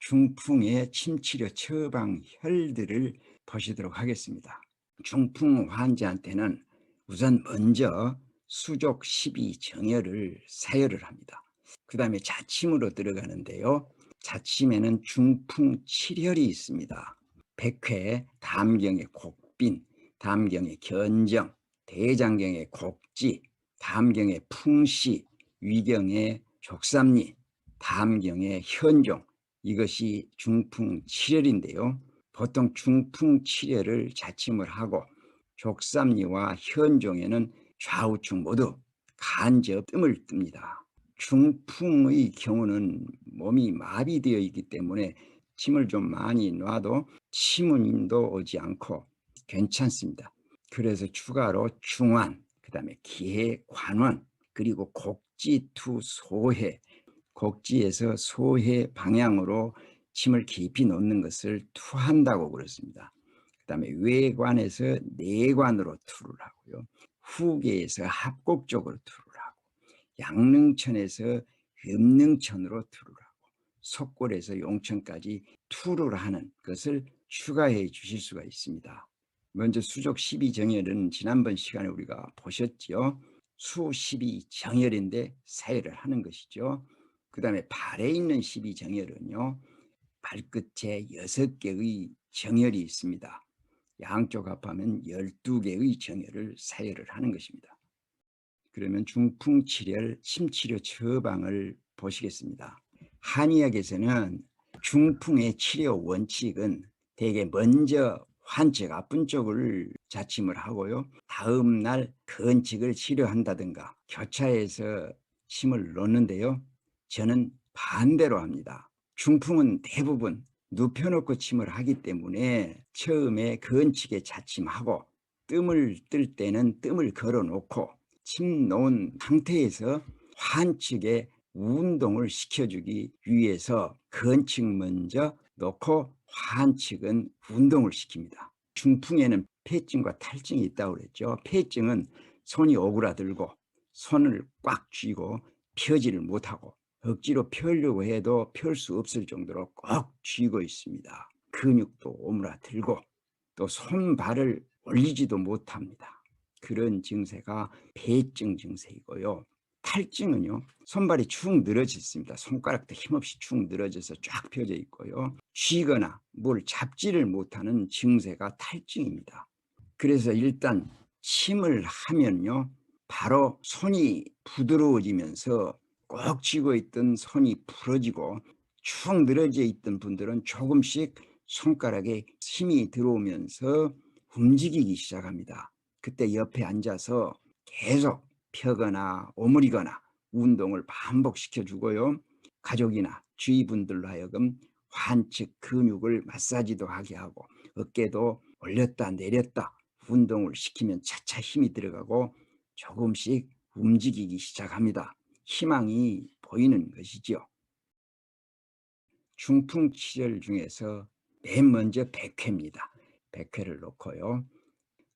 중풍의 침치료 처방 혈들을 보시도록 하겠습니다. 중풍 환자한테는 우선 먼저 수족 12정혈을 사혈을 합니다. 그 다음에 자침으로 들어가는데요. 자침에는 중풍 7혈이 있습니다. 백회, 담경의 곡빈, 담경의 견정, 대장경의 곡지, 담경의 풍시, 위경의 족삼리, 담경의 현종, 이것이 중풍 7혈인데요. 보통 중풍 7혈을 자침을 하고 족삼리와 현종에는 좌우측 모두 간접 뜸을 뜹니다. 중풍의 경우는 몸이 마비되어 있기 때문에 침을 좀 많이 놔도 침은도 오지 않고 괜찮습니다. 그래서 추가로 중환, 그 다음에 기해, 관원, 그리고 곡지투 소해, 곡지에서 소해 방향으로 침을 깊이 놓는 것을 투한다고 그랬습니다. 그 다음에 외관에서 내관으로 투를 하고요. 후계에서 합곡 쪽으로 투를 하고, 양릉천에서 염릉천으로 투를 하고, 석골에서 용천까지 투를 하는 것을 추가해 주실 수가 있습니다. 먼저 수족 12정혈은 지난번 시간에 우리가 보셨죠. 수 12정혈인데 사혈을 하는 것이죠. 그 다음에 발에 있는 12정혈은요. 발끝에 6개의 정혈이 있습니다. 양쪽 합하면 12개의 정혈을 사혈을 하는 것입니다. 그러면 중풍 7혈 침치료 처방을 보시겠습니다. 한의학에서는 중풍의 치료 원칙은 대개 먼저 환측 아픈 쪽을 자침을 하고요. 다음 날 건칙을 치료한다든가 교차해서 침을 놓는데요. 저는 반대로 합니다. 중풍은 대부분 눕혀놓고 침을 하기 때문에 처음에 건칙에 자침하고 뜸을 뜰 때는 뜸을 걸어놓고 침 놓은 상태에서 환측에 운동을 시켜주기 위해서 건칙 먼저 놓고 환측은 운동을 시킵니다. 중풍에는 폐증과 탈증이 있다고 그랬죠. 폐증은 손이 오그라들고 손을 꽉 쥐고 펴지를 못하고 억지로 펴려고 해도 펼 수 없을 정도로 꼭 쥐고 있습니다. 근육도 오므라들고 또 손발을 올리지도 못합니다. 그런 증세가 폐증 증세이고요. 탈증은요. 손발이 축 늘어져 있습니다. 손가락도 힘없이 축 늘어져서 쫙 펴져 있고요. 쥐거나 뭘 잡지를 못하는 증세가 탈증입니다. 그래서 일단 침을 하면요. 바로 손이 부드러워지면서 꼭 쥐고 있던 손이 풀어지고 축 늘어져 있던 분들은 조금씩 손가락에 힘이 들어오면서 움직이기 시작합니다. 그때 옆에 앉아서 계속 펴거나 오므리거나 운동을 반복시켜 주고요. 가족이나 주위 분들로 하여금 환측 근육을 마사지도 하게 하고 어깨도 올렸다 내렸다 운동을 시키면 차차 힘이 들어가고 조금씩 움직이기 시작합니다. 희망이 보이는 것이죠. 중풍 치료 중에서 맨 먼저 백회입니다. 백회를 놓고요.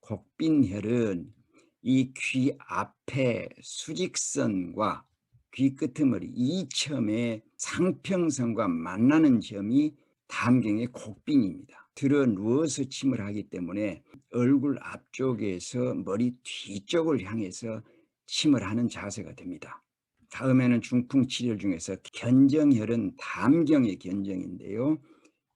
곡빈혈은 이 귀 앞에 수직선과 귀 끄트머리 이첨의 상평선과 만나는 점이 담경의 곡빈입니다. 들어 누워서 침을 하기 때문에 얼굴 앞쪽에서 머리 뒤쪽을 향해서 침을 하는 자세가 됩니다. 다음에는 중풍 치료 중에서 견정혈은 담경의 견정인데요.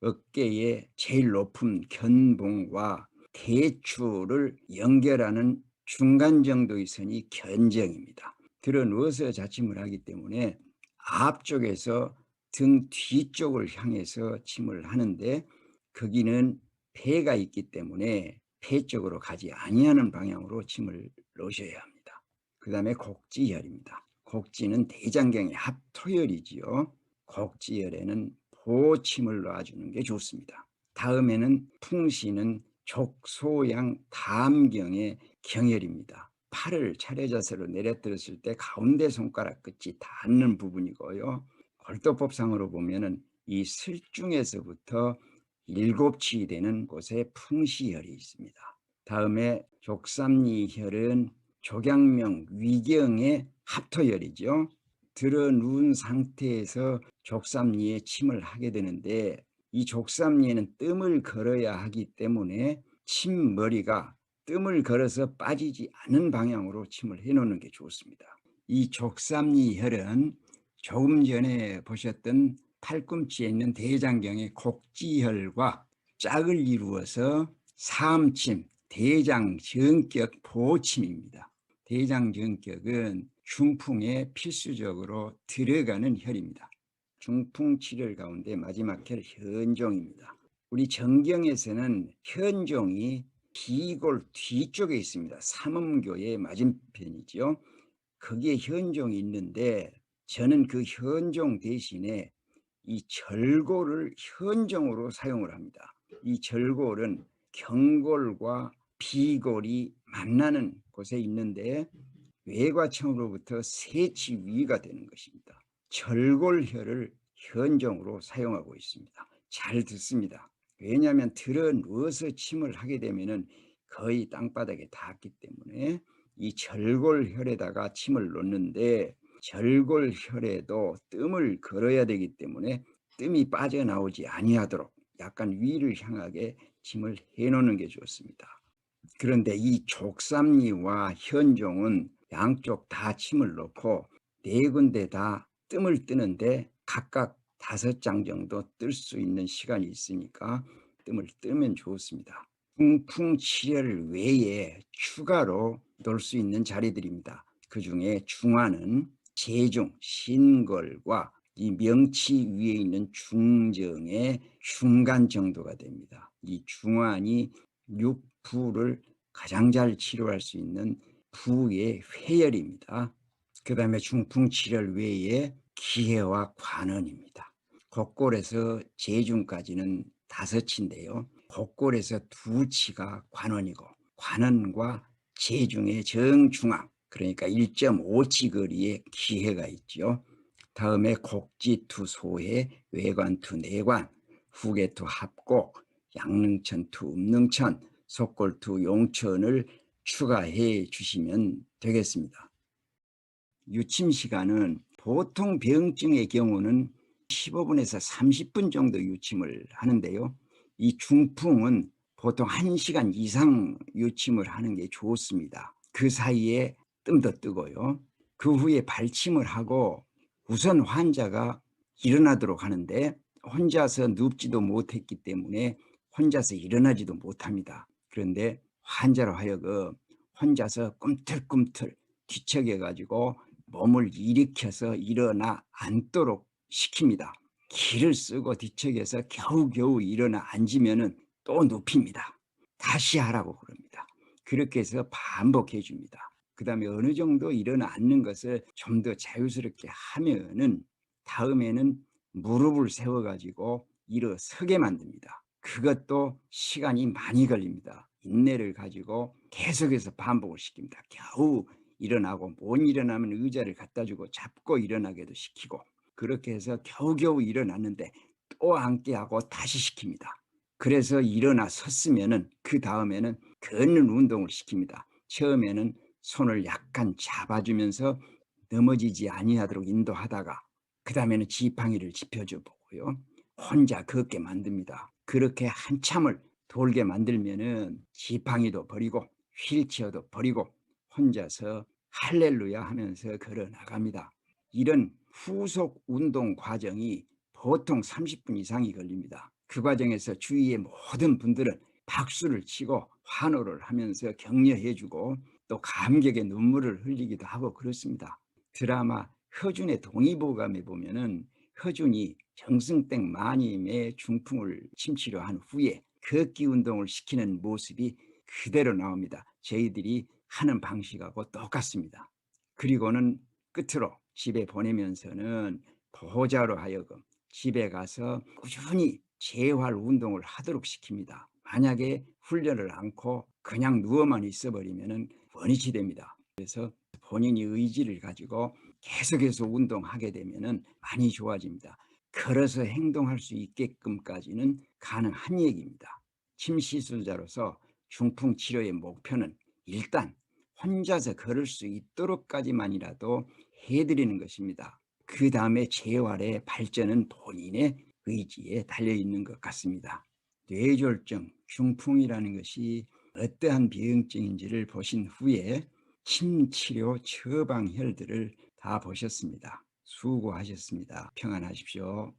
어깨의 제일 높은 견봉과 대추를 연결하는 중간 정도의 선이 견정입니다. 들어 누워서 자침을 하기 때문에 앞쪽에서 등 뒤쪽을 향해서 침을 하는데 거기는 폐가 있기 때문에 폐 쪽으로 가지 아니하는 방향으로 침을 놓으셔야 합니다. 그 다음에 곡지혈입니다. 곡지는 대장경의 합토혈이지요. 곡지혈에는 보침을 놔주는 게 좋습니다. 다음에는 풍시는 족소양 담경의 경혈입니다. 팔을 차례자세로 내려들었을 때 가운데 손가락 끝이 닿는 부분이고요. 골도법상으로 보면은 이 슬중에서부터 7치 되는 곳에 풍시혈이 있습니다. 다음에 족삼리혈은 조경명 위경의 합토혈이죠. 들어 누운 상태에서 족삼리에 침을 하게 되는데, 이 족삼리에는 뜸을 걸어야 하기 때문에 침머리가 뜸을 걸어서 빠지지 않은 방향으로 침을 해 놓는 게 좋습니다. 이 족삼리 혈은 조금 전에 보셨던 팔꿈치에 있는 대장경의 곡지혈과 짝을 이루어서 사음침, 대장전격 보침입니다. 대장전격은 중풍에 필수적으로 들어가는 혈입니다. 중풍 치료 가운데 마지막 혈 현종입니다. 우리 정경에서는 현종이 비골 뒤쪽에 있습니다. 삼음교의 맞은편이죠. 거기에 현종이 있는데, 저는 그 현종 대신에 이 절골을 현종으로 사용을 합니다. 이 절골은 경골과 비골이 만나는 곳에 있는데 외과청으로부터 세치 위가 되는 것입니다. 절골혈을 현종으로 사용하고 있습니다. 잘 듣습니다. 왜냐하면 들어 누워서 침을 하게 되면 거의 땅바닥에 닿기 때문에 이 절골혈에다가 침을 놓는데, 절골혈에도 뜸을 걸어야 되기 때문에 뜸이 빠져나오지 아니하도록 약간 위를 향하게 침을 해놓는 게 좋습니다. 그런데 이 족삼리와 현종은 양쪽 다 침을 넣고 네 군데 다 뜸을 뜨는데 각각 5장 정도 뜰 수 있는 시간이 있으니까 뜸을 뜨면 좋습니다. 중풍 치료를 외에 추가로 놓을 수 있는 자리들입니다. 그 중에 중화는 재중, 신골과 이 명치 위에 있는 중정의 중간 정도가 됩니다. 이 중환이 육부를 가장 잘 치료할 수 있는 부의 회열입니다. 그 다음에 중풍 치료 외에 기해와 관원입니다. 곡골에서 재중까지는 5치인데요. 곡골에서 2치가 관원이고, 관원과 재중의 정중앙, 그러니까 1.5치 거리에 기해가 있죠. 다음에 곡지투 소해, 외관투 내관, 후계투 합곡, 양릉천투 음릉천, 속골투 용천을 추가해 주시면 되겠습니다. 유침 시간은 보통 병증의 경우는 15분에서 30분 정도 유침을 하는데요. 이 중풍은 보통 1시간 이상 유침을 하는 게 좋습니다. 그 사이에 뜸도 뜨고요. 그 후에 발침을 하고 우선 환자가 일어나도록 하는데, 혼자서 눕지도 못했기 때문에 혼자서 일어나지도 못합니다. 그런데 환자로 하여금 혼자서 꿈틀꿈틀 뒤척여 가지고 몸을 일으켜서 일어나 앉도록 시킵니다. 기를 쓰고 뒤척여서 겨우겨우 일어나 앉으면 또 눕힙니다. 다시 하라고 그럽니다. 그렇게 해서 반복해 줍니다. 그 다음에 어느 정도 일어나 앉는 것을 좀 더 자유스럽게 하면은 다음에는 무릎을 세워가지고 일어서게 만듭니다. 그것도 시간이 많이 걸립니다. 인내를 가지고 계속해서 반복을 시킵니다. 겨우 일어나고, 못 일어나면 의자를 갖다 주고 잡고 일어나게도 시키고, 그렇게 해서 겨우겨우 일어났는데 또 앉게 하고 다시 시킵니다. 그래서 일어나 섰으면은 그 다음에는 걷는 운동을 시킵니다. 처음에는 손을 약간 잡아주면서 넘어지지 아니하도록 인도하다가 그 다음에는 지팡이를 짚어줘 보고요. 혼자 걷게 만듭니다. 그렇게 한참을 돌게 만들면은 지팡이도 버리고 휠체어도 버리고 혼자서 할렐루야 하면서 걸어 나갑니다. 이런 후속 운동 과정이 보통 30분 이상이 걸립니다. 그 과정에서 주위의 모든 분들은 박수를 치고 환호를 하면서 격려해주고 또 감격의 눈물을 흘리기도 하고 그렇습니다. 드라마 허준의 동의보감에 보면은 허준이 정승땡 마님의 중풍을 침치료한 후에 걷기 운동을 시키는 모습이 그대로 나옵니다. 저희들이 하는 방식하고 똑같습니다. 그리고는 끝으로 집에 보내면서는 보호자로 하여금 집에 가서 꾸준히 재활 운동을 하도록 시킵니다. 만약에 훈련을 않고 그냥 누워만 있어버리면 원위치 됩니다. 그래서 본인이 의지를 가지고 계속해서 운동하게 되면 많이 좋아집니다. 걸어서 행동할 수 있게끔까지는 가능한 얘기입니다. 침시술자로서 중풍 치료의 목표는 일단 혼자서 걸을 수 있도록까지만이라도 해드리는 것입니다. 그다음에 재활의 발전은 본인의 의지에 달려 있는 것 같습니다. 뇌졸중, 중풍이라는 것이 어떠한 비응증인지를 보신 후에 침치료 처방혈들을 다 보셨습니다. 수고하셨습니다. 평안하십시오.